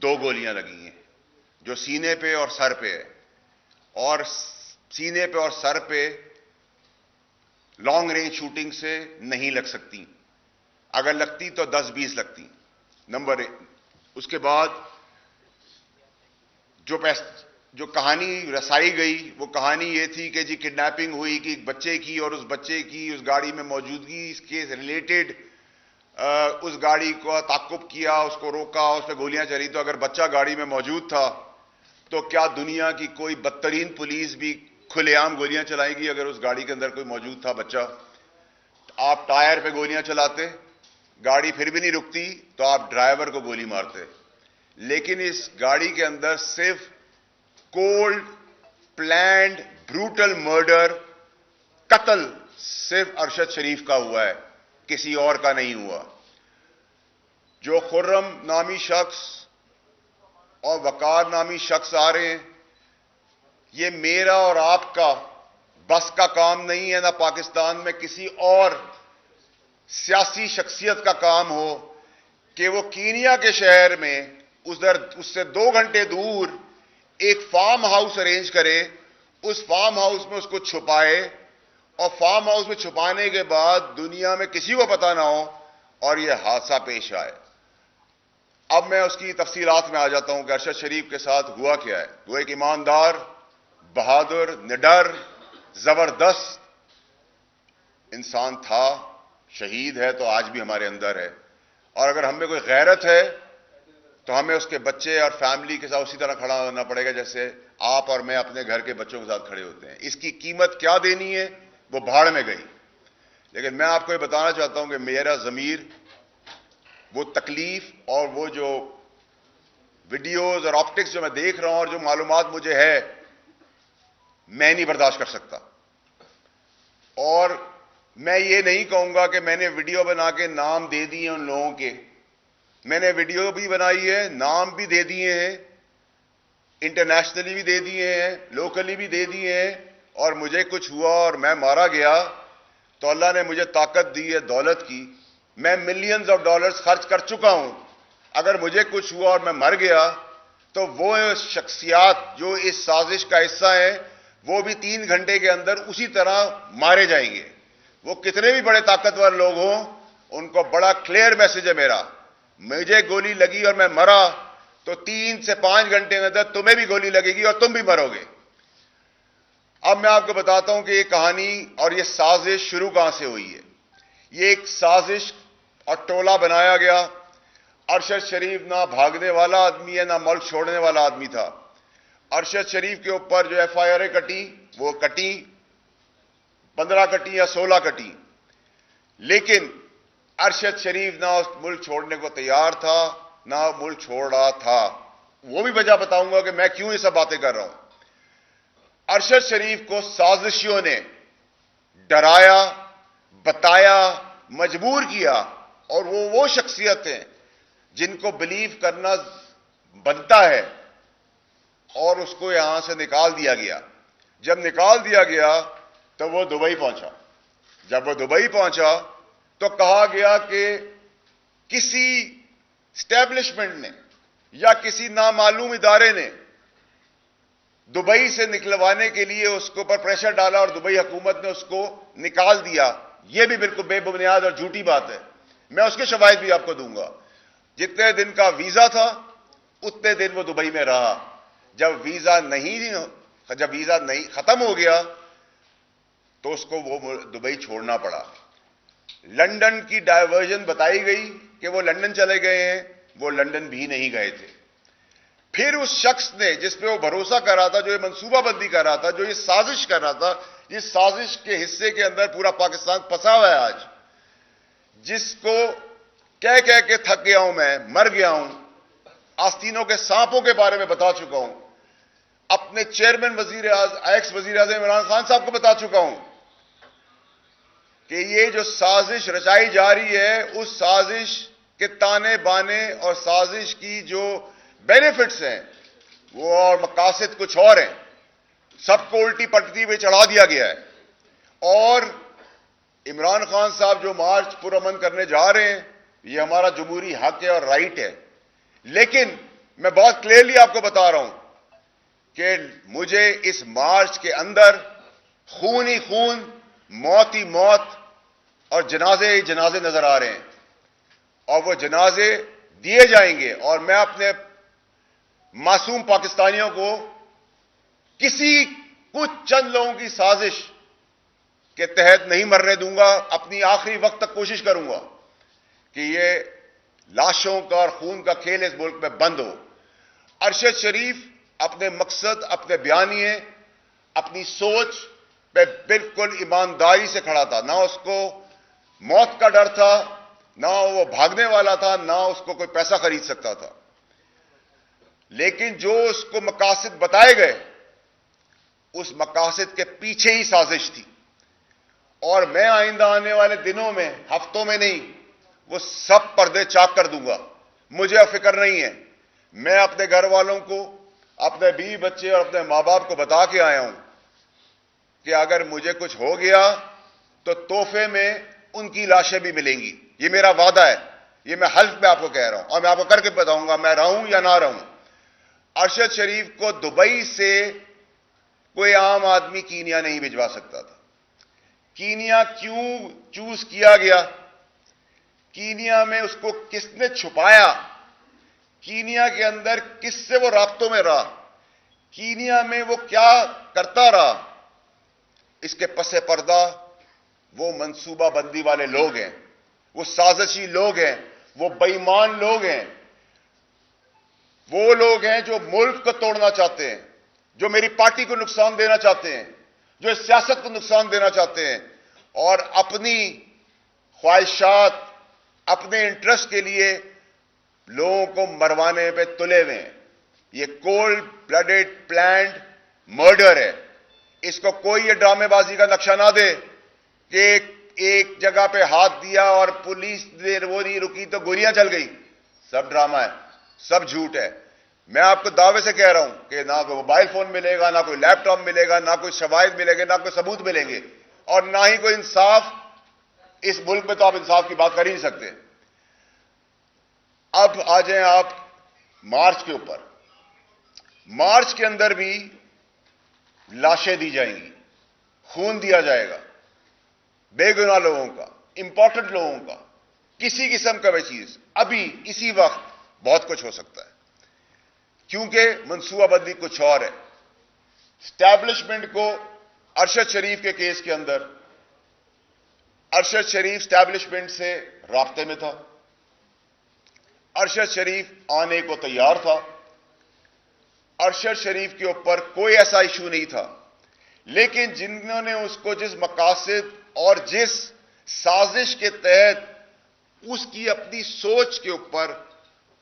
2 گولیاں لگی ہیں جو سینے پہ اور سر پہ ہے، اور سینے پہ اور سر پہ لانگ رینج شوٹنگ سے نہیں لگ سکتی، اگر لگتی تو 10-20 لگتی، نمبر 1۔ اس کے بعد جو کہانی رسائی گئی وہ کہانی یہ تھی کہ جی کڈنیپنگ ہوئی کہ ایک بچے کی، اور اس بچے کی اس گاڑی میں موجودگی اس کے ریلیٹڈ اس گاڑی کو تعقب کیا، اس کو روکا، اس پہ گولیاں چلی۔ تو اگر بچہ گاڑی میں موجود تھا تو کیا دنیا کی کوئی بدترین پولیس بھی کھلے عام گولیاں چلائے گی اگر اس گاڑی کے اندر کوئی موجود تھا بچہ؟ آپ ٹائر پہ گولیاں چلاتے، گاڑی پھر بھی نہیں رکتی تو آپ ڈرائیور کو گولی مارتے، لیکن اس گاڑی کے اندر صرف کولڈ پلانڈ بروٹل مرڈر، قتل صرف ارشد شریف کا ہوا ہے، کسی اور کا نہیں ہوا۔ جو خرم نامی شخص اور وقار نامی شخص آ رہے ہیں، یہ میرا اور آپ کا بس کا کام نہیں ہے، نہ پاکستان میں کسی اور سیاسی شخصیت کا کام ہو کہ وہ کینیا کے شہر میں اس سے 2 گھنٹے دور ایک فارم ہاؤس ارینج کرے، اس فارم ہاؤس میں اس کو چھپائے، اور فارم ہاؤس میں چھپانے کے بعد دنیا میں کسی کو پتہ نہ ہو اور یہ حادثہ پیش آئے۔ اب میں اس کی تفصیلات میں آ جاتا ہوں کہ ارشد شریف کے ساتھ ہوا کیا ہے۔ وہ ایک ایماندار، بہادر، نڈر، زبردست انسان تھا، شہید ہے تو آج بھی ہمارے اندر ہے، اور اگر ہم میں کوئی غیرت ہے تو ہمیں اس کے بچے اور فیملی کے ساتھ اسی طرح کھڑا ہونا پڑے گا جیسے آپ اور میں اپنے گھر کے بچوں کے ساتھ کھڑے ہوتے ہیں۔ اس کی قیمت کیا دینی ہے وہ بھاڑ میں گئی، لیکن میں آپ کو یہ بتانا چاہتا ہوں کہ میرا ضمیر وہ تکلیف اور وہ جو ویڈیوز اور آپٹکس جو میں دیکھ رہا ہوں اور جو معلومات مجھے ہے، میں نہیں برداشت کر سکتا۔ اور میں یہ نہیں کہوں گا کہ میں نے ویڈیو بنا کے نام دے دیے ان لوگوں کے، میں نے ویڈیو بھی بنائی ہے، نام بھی دے دیے ہیں، انٹرنیشنلی بھی دے دیے ہیں، لوکلی بھی دے دیے ہیں، اور مجھے کچھ ہوا اور میں مارا گیا تو اللہ نے مجھے طاقت دی ہے دولت کی، میں ملینز آف ڈالرز خرچ کر چکا ہوں۔ اگر مجھے کچھ ہوا اور میں مر گیا تو وہ شخصیات جو اس سازش کا حصہ ہیں وہ بھی 3 گھنٹے کے اندر اسی طرح مارے جائیں گے۔ وہ کتنے بھی بڑے طاقتور لوگ ہوں، ان کو بڑا کلیئر میسج ہے میرا، مجھے گولی لگی اور میں مرا تو 3 سے 5 گھنٹے کے اندر تمہیں بھی گولی لگے گی اور تم بھی مرو گے۔ اب میں آپ کو بتاتا ہوں کہ یہ کہانی اور یہ سازش شروع کہاں سے ہوئی ہے۔ یہ ایک سازش اور ٹولہ بنایا گیا۔ ارشد شریف نہ بھاگنے والا آدمی ہے نہ ملک چھوڑنے والا آدمی تھا۔ ارشد شریف کے اوپر جو ایف آئی آر کٹی وہ کٹی، 15 کٹی یا 16 کٹی، لیکن ارشد شریف نہ اس ملک چھوڑنے کو تیار تھا نہ ملک چھوڑ رہا تھا۔ وہ بھی وجہ بتاؤں گا کہ میں کیوں یہ سب باتیں کر رہا ہوں۔ ارشد شریف کو سازشیوں نے ڈرایا، بتایا، مجبور کیا، اور وہ شخصیت ہیں جن کو بلیو کرنا بنتا ہے، اور اس کو یہاں سے نکال دیا گیا۔ جب نکال دیا گیا تو وہ دبئی پہنچا۔ جب وہ دبئی پہنچا تو کہا گیا کہ کسی اسٹیبلشمنٹ نے یا کسی نامعلوم ادارے نے دبئی سے نکلوانے کے لیے اس کے اوپر پریشر ڈالا اور دبئی حکومت نے اس کو نکال دیا۔ یہ بھی بالکل بے بنیاد اور جھوٹی بات ہے، میں اس کے شواہد بھی آپ کو دوں گا۔ جتنے دن کا ویزا تھا اتنے دن وہ دبئی میں رہا۔ جب ویزا نہیں ختم ہو گیا تو اس کو وہ دبئی چھوڑنا پڑا۔ لندن کی ڈائیورژن بتائی گئی کہ وہ لندن چلے گئے ہیں، وہ لندن بھی نہیں گئے تھے۔ پھر اس شخص نے جس پہ وہ بھروسہ کر رہا تھا، جو یہ منصوبہ بندی کر رہا تھا، جو یہ سازش کر رہا تھا، اس سازش کے حصے کے اندر پورا پاکستان پھنسا ہوا ہے آج، جس کو کہہ کے تھک گیا ہوں، میں مر گیا ہوں، آستینوں کے سانپوں کے بارے میں بتا چکا ہوں، اپنے چیئرمین ایکس وزیر اعظم عمران خان صاحب کو بتا چکا ہوں کہ یہ جو سازش رچائی جا رہی ہے، اس سازش کے تانے بانے اور سازش کی جو بینیفٹس ہیں وہ اور مقاصد کچھ اور ہیں، سب کو الٹی پٹتی پہ چڑھا دیا گیا ہے۔ اور عمران خان صاحب جو مارچ پرامن کرنے جا رہے ہیں، یہ ہمارا جمہوری حق ہے اور رائٹ ہے، لیکن میں بہت کلیئرلی آپ کو بتا رہا ہوں کہ مجھے اس مارچ کے اندر خون ہی خون، موت ہی موت اور جنازے ہی جنازے نظر آ رہے ہیں، اور وہ جنازے دیے جائیں گے، اور میں اپنے معصوم پاکستانیوں کو کسی کچھ چند لوگوں کی سازش کے تحت نہیں مرنے دوں گا. اپنی آخری وقت تک کوشش کروں گا کہ یہ لاشوں کا اور خون کا کھیل اس ملک میں بند ہو. ارشد شریف اپنے مقصد، اپنے بیانیے، اپنی سوچ پہ بالکل ایمانداری سے کھڑا تھا. نہ اس کو موت کا ڈر تھا، نہ وہ بھاگنے والا تھا، نہ اس کو کوئی پیسہ خرید سکتا تھا. لیکن جو اس کو مقاصد بتائے گئے، اس مقاصد کے پیچھے ہی سازش تھی. اور میں آئندہ آنے والے دنوں میں، ہفتوں میں نہیں، وہ سب پردے چاک کر دوں گا. مجھے فکر نہیں ہے. میں اپنے گھر والوں کو، اپنے بیوی بچے اور اپنے ماں باپ کو بتا کے آیا ہوں کہ اگر مجھے کچھ ہو گیا تو تحفے میں ان کی لاشیں بھی ملیں گی. یہ میرا وعدہ ہے. یہ میں حلف میں آپ کو کہہ رہا ہوں، اور میں آپ کو کر کے بتاؤں گا، میں رہوں یا نہ رہوں. ارشد شریف کو دبئی سے کوئی عام آدمی کینیا نہیں بھجوا سکتا تھا. کینیا کیوں چوز کیا گیا؟ کینیا میں اس کو کس نے چھپایا؟ کینیا کے اندر کس سے وہ رابطوں میں رہا؟ کینیا میں وہ کیا کرتا رہا؟ اس کے پس پردہ وہ منصوبہ بندی والے لوگ ہیں، وہ سازشی لوگ ہیں، وہ بے ایمان لوگ ہیں، وہ لوگ ہیں جو ملک کو توڑنا چاہتے ہیں، جو میری پارٹی کو نقصان دینا چاہتے ہیں، جو اس سیاست کو نقصان دینا چاہتے ہیں، اور اپنی خواہشات، اپنے انٹرسٹ کے لیے لوگوں کو مروانے پہ تلے ہوئے ہیں. یہ کولڈ بلڈڈ پلانڈ مرڈر ہے. اس کو کوئی یہ ڈرامے بازی کا نقشہ نہ دے کہ ایک جگہ پہ ہاتھ دیا اور پولیس نے وہ نہیں رکی تو گولیاں چل گئی. سب ڈرامہ ہے، سب جھوٹ ہے. میں آپ کو دعوے سے کہہ رہا ہوں کہ نہ کوئی موبائل فون ملے گا، نہ کوئی لیپ ٹاپ ملے گا، نہ کوئی شواہد ملے گے، نہ کوئی ثبوت ملیں گے، اور نہ ہی کوئی انصاف. اس ملک میں تو آپ انصاف کی بات کر ہی نہیں سکتے. اب آ جائیں آپ مارچ کے اوپر. مارچ کے اندر بھی لاشیں دی جائیں گی، خون دیا جائے گا، بے گناہ لوگوں کا، امپورٹنٹ لوگوں کا. کسی قسم کا بھی چیز ابھی اسی وقت بہت کچھ ہو سکتا ہے، کیونکہ منصوبہ بندی کچھ اور ہے. اسٹیبلشمنٹ کو ارشد شریف کے کیس کے اندر، ارشد شریف اسٹیبلشمنٹ سے رابطے میں تھا، ارشد شریف آنے کو تیار تھا، ارشد شریف کے اوپر کوئی ایسا ایشو نہیں تھا. لیکن جنہوں نے اس کو جس مقاصد اور جس سازش کے تحت اس کی اپنی سوچ کے اوپر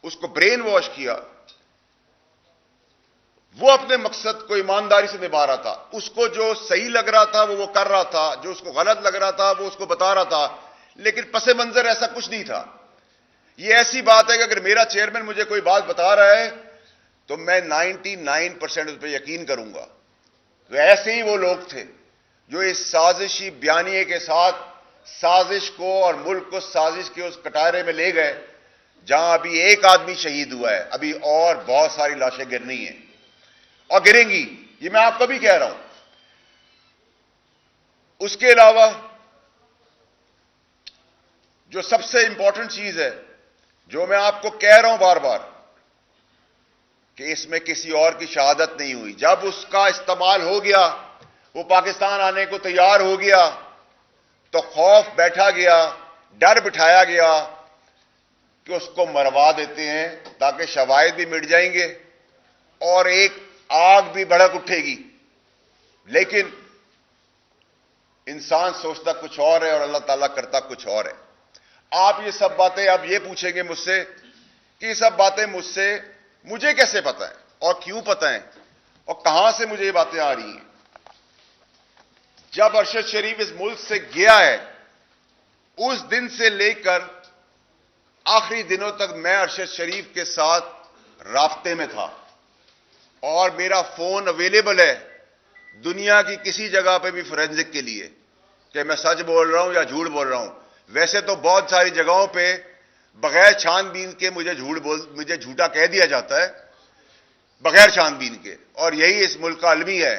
اس کو برین واش کیا، وہ اپنے مقصد کو ایمانداری سے نبھا رہا تھا. اس کو جو صحیح لگ رہا تھا وہ کر رہا تھا، جو اس کو غلط لگ رہا تھا وہ اس کو بتا رہا تھا. لیکن پس منظر ایسا کچھ نہیں تھا. یہ ایسی بات ہے کہ اگر میرا چیئرمین مجھے کوئی بات بتا رہا ہے تو میں 99% اس پہ یقین کروں گا. تو ایسے ہی وہ لوگ تھے جو اس سازشی بیانیے کے ساتھ سازش کو اور ملک کو سازش کے اس کٹارے میں لے گئے جہاں ابھی ایک آدمی شہید ہوا ہے. ابھی اور بہت ساری لاشیں گرنی ہیں اور گریں گی، یہ میں آپ کو بھی کہہ رہا ہوں. اس کے علاوہ جو سب سے امپورٹنٹ چیز ہے، جو میں آپ کو کہہ رہا ہوں بار بار، کہ اس میں کسی اور کی شہادت نہیں ہوئی. جب اس کا استعمال ہو گیا، وہ پاکستان آنے کو تیار ہو گیا، تو خوف بیٹھا گیا، ڈر بٹھایا گیا کہ اس کو مروا دیتے ہیں تاکہ شواہد بھی مٹ جائیں گے اور ایک آگ بھی بھڑک اٹھے گی. لیکن انسان سوچتا کچھ اور ہے اور اللہ تعالیٰ کرتا کچھ اور ہے. آپ یہ سب باتیں آپ یہ پوچھیں گے مجھ سے کہ یہ سب باتیں مجھے کیسے پتہ ہیں اور کیوں پتہ ہیں اور کہاں سے مجھے یہ باتیں آ رہی ہیں. جب ارشد شریف اس ملک سے گیا ہے، اس دن سے لے کر آخری دنوں تک میں ارشد شریف کے ساتھ رابطے میں تھا، اور میرا فون اویلیبل ہے دنیا کی کسی جگہ پہ بھی فورینزک کے لیے کہ میں سچ بول رہا ہوں یا جھوٹ بول رہا ہوں. ویسے تو بہت ساری جگہوں پہ بغیر چھان بین کے مجھے جھوٹا کہہ دیا جاتا ہے، بغیر چھان بین کے، اور یہی اس ملک کا المی ہے۔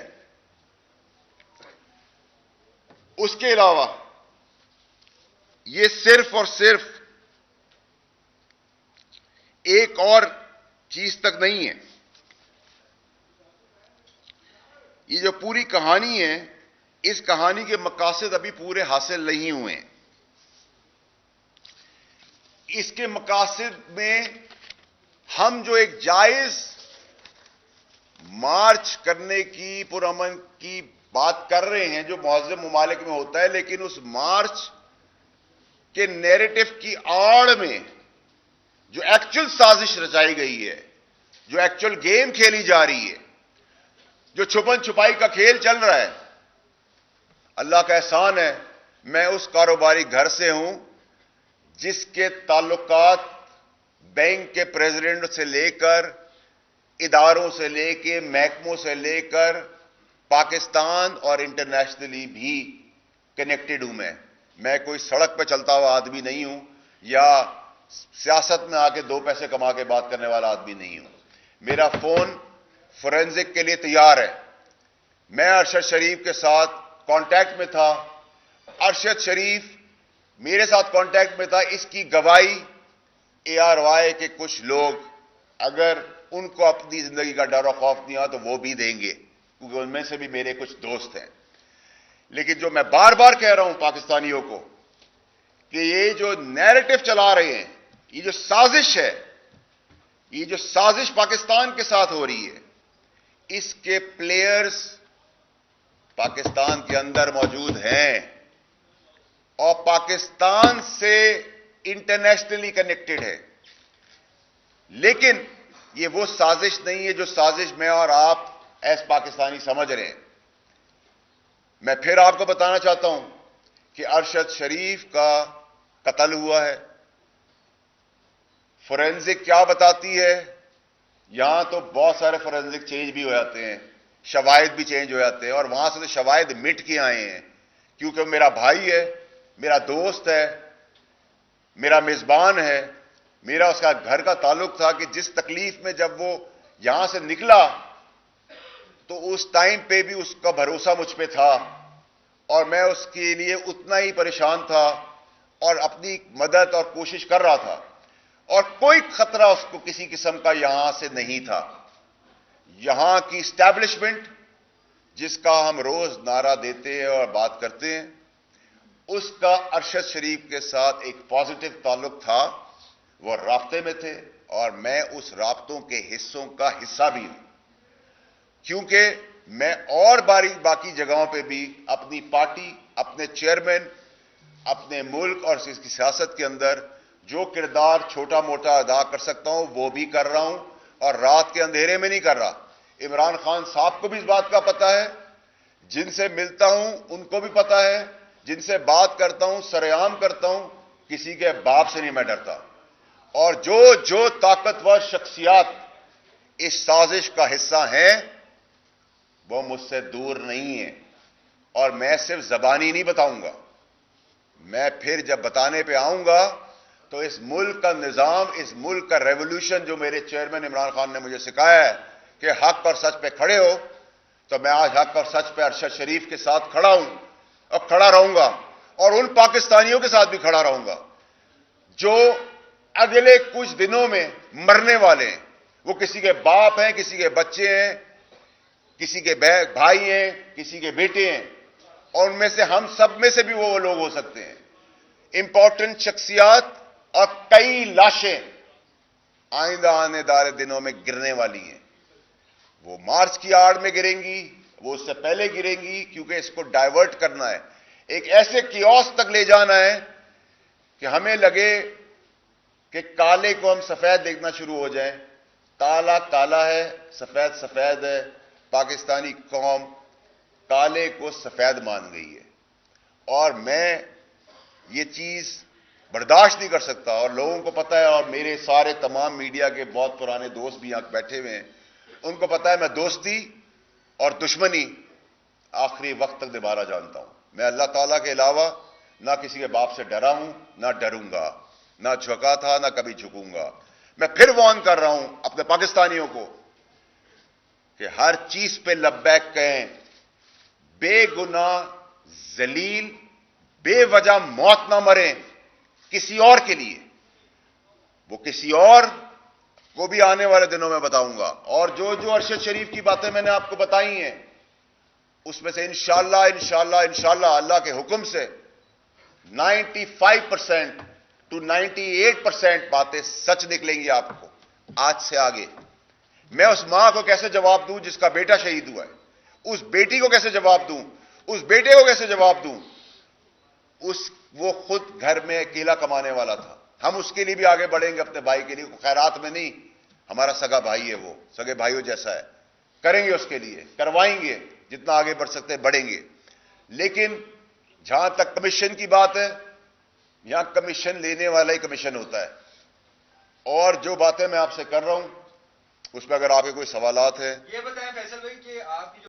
اس کے علاوہ یہ صرف اور صرف ایک اور چیز تک نہیں ہے، یہ جو پوری کہانی ہے، اس کہانی کے مقاصد ابھی پورے حاصل نہیں ہوئے ہیں۔ اس کے مقاصد میں ہم جو ایک جائز مارچ کرنے کی، پرامن کی بات کر رہے ہیں، جو مہذب ممالک میں ہوتا ہے، لیکن اس مارچ کے نیریٹو کی آڑ میں جو ایکچوئل سازش رچائی گئی ہے، جو ایکچوئل گیم کھیلی جا رہی ہے، جو چھپن چھپائی کا کھیل چل رہا ہے، اللہ کا احسان ہے میں اس کاروباری گھر سے ہوں جس کے تعلقات بینک کے پریزیڈنٹ سے لے کر، اداروں سے لے کے، محکموں سے لے کر، پاکستان اور انٹرنیشنلی بھی کنیکٹڈ ہوں۔ میں کوئی سڑک پہ چلتا ہوا آدمی نہیں ہوں، یا سیاست میں آ کے دو پیسے کما کے بات کرنے والا آدمی نہیں ہوں۔ میرا فون فورینزک کے لیے تیار ہے۔ میں ارشد شریف کے ساتھ کانٹیکٹ میں تھا، ارشد شریف میرے ساتھ کانٹیکٹ میں تھا۔ اس کی گواہی ARY کے کچھ لوگ، اگر ان کو اپنی زندگی کا ڈر و خوف نہیں آ تو وہ بھی دیں گے، کیونکہ ان میں سے بھی میرے کچھ دوست ہیں۔ لیکن جو میں بار بار کہہ رہا ہوں پاکستانیوں کو، کہ یہ جو نیریٹو چلا رہے ہیں، یہ جو سازش ہے، یہ جو سازش پاکستان کے ساتھ ہو رہی ہے، اس کے پلیئرز پاکستان کے اندر موجود ہیں اور پاکستان سے انٹرنیشنلی کنیکٹڈ ہے۔ لیکن یہ وہ سازش نہیں ہے جو سازش میں اور آپ ایس پاکستانی سمجھ رہے ہیں۔ میں پھر آپ کو بتانا چاہتا ہوں کہ ارشد شریف کا قتل ہوا ہے۔ فورینزک کیا بتاتی ہے؟ یہاں تو بہت سارے فورینزک چینج بھی ہو جاتے ہیں، شواہد بھی چینج ہو جاتے ہیں، اور وہاں سے تو شواہد مٹ کے آئے ہیں، کیونکہ میرا بھائی ہے، میرا دوست ہے، میرا میزبان ہے، میرا اس کا گھر کا تعلق تھا، کہ جس تکلیف میں جب وہ یہاں سے نکلا تو اس ٹائم پہ بھی اس کا بھروسہ مجھ پہ تھا، اور میں اس کے لیے اتنا ہی پریشان تھا اور اپنی مدد اور کوشش کر رہا تھا، اور کوئی خطرہ اس کو کسی قسم کا یہاں سے نہیں تھا۔ یہاں کی اسٹیبلشمنٹ جس کا ہم روز نعرہ دیتے ہیں اور بات کرتے ہیں، اس کا ارشد شریف کے ساتھ ایک پازیٹو تعلق تھا، وہ رابطے میں تھے، اور میں اس رابطوں کے حصوں کا حصہ بھی ہوں، کیونکہ میں اور باقی جگہوں پہ بھی اپنی پارٹی، اپنے چیئرمین، اپنے ملک اور اس کی سیاست کے اندر جو کردار چھوٹا موٹا ادا کر سکتا ہوں وہ بھی کر رہا ہوں، اور رات کے اندھیرے میں نہیں کر رہا۔ عمران خان صاحب کو بھی اس بات کا پتہ ہے، جن سے ملتا ہوں ان کو بھی پتہ ہے، جن سے بات کرتا ہوں، سرعام کرتا ہوں، کسی کے باپ سے نہیں میں ڈرتا۔ اور جو طاقتور شخصیات اس سازش کا حصہ ہیں وہ مجھ سے دور نہیں ہیں، اور میں صرف زبانی نہیں بتاؤں گا، میں پھر جب بتانے پہ آؤں گا تو اس ملک کا نظام، اس ملک کا ریولوشن جو میرے چیئرمین عمران خان نے مجھے سکھایا ہے کہ حق اور سچ پہ کھڑے ہو، تو میں آج حق اور سچ پہ ارشد شریف کے ساتھ کھڑا ہوں اور کھڑا رہوں گا، اور ان پاکستانیوں کے ساتھ بھی کھڑا رہوں گا جو اگلے کچھ دنوں میں مرنے والے ہیں۔ وہ کسی کے باپ ہیں، کسی کے بچے ہیں، کسی کے بھائی ہیں، کسی کے بیٹے ہیں، اور ان میں سے ہم سب میں سے بھی وہ لوگ ہو سکتے ہیں۔ امپورٹنٹ شخصیات اور کئی لاشیں آئندہ آنے والے دنوں میں گرنے والی ہیں۔ وہ مارچ کی آڑ میں گریں گی، وہ اس سے پہلے گریں گی، کیونکہ اس کو ڈائیورٹ کرنا ہے، ایک ایسے کیوس تک لے جانا ہے کہ ہمیں لگے کہ کالے کو ہم سفید دیکھنا شروع ہو جائیں۔ کالا کالا ہے، سفید سفید ہے، پاکستانی قوم کالے کو سفید مان گئی ہے، اور میں یہ چیز برداشت نہیں کر سکتا، اور لوگوں کو پتہ ہے، اور میرے سارے تمام میڈیا کے بہت پرانے دوست بھی یہاں بیٹھے ہوئے ہیں، ان کو پتہ ہے میں دوستی اور دشمنی آخری وقت تک نبھانا جانتا ہوں۔ میں اللہ تعالیٰ کے علاوہ نہ کسی کے باپ سے ڈرا ہوں، نہ ڈروں گا۔ نہ جھکا تھا نہ کبھی جھکوں گا. میں پھر وارن کر رہا ہوں اپنے پاکستانیوں کو کہ ہر چیز پہ لبیک کہیں. بے گناہ ذلیل بے وجہ موت نہ مریں کسی اور کے لیے. وہ کسی اور کو بھی آنے والے دنوں میں بتاؤں گا. اور جو ارشد شریف کی باتیں میں نے آپ کو بتائی ہیں اس میں سے انشاءاللہ اللہ کے حکم سے 95% to 98% باتیں سچ نکلیں گی آپ کو. آج سے آگے میں اس ماں کو کیسے جواب دوں جس کا بیٹا شہید ہوا ہے؟ اس بیٹی کو کیسے جواب دوں؟ اس بیٹے کو کیسے جواب دوں؟ وہ خود گھر میں اکیلا کمانے والا تھا. ہم اس کے لیے بھی آگے بڑھیں گے اپنے بھائی کے لیے. خیرات میں نہیں, ہمارا سگا بھائی ہے, وہ سگے بھائیوں جیسا ہے. کریں گے اس کے لیے, کروائیں گے, جتنا آگے بڑھ سکتے بڑھیں گے. لیکن جہاں تک کمیشن کی بات ہے, یہاں کمیشن لینے والا ہی کمیشن ہوتا ہے. اور جو باتیں میں آپ سے کر رہا ہوں اس پہ اگر آپ کے کوئی سوالات ہیں. یہ بتائیں فیصل بھائی کہ آپ کی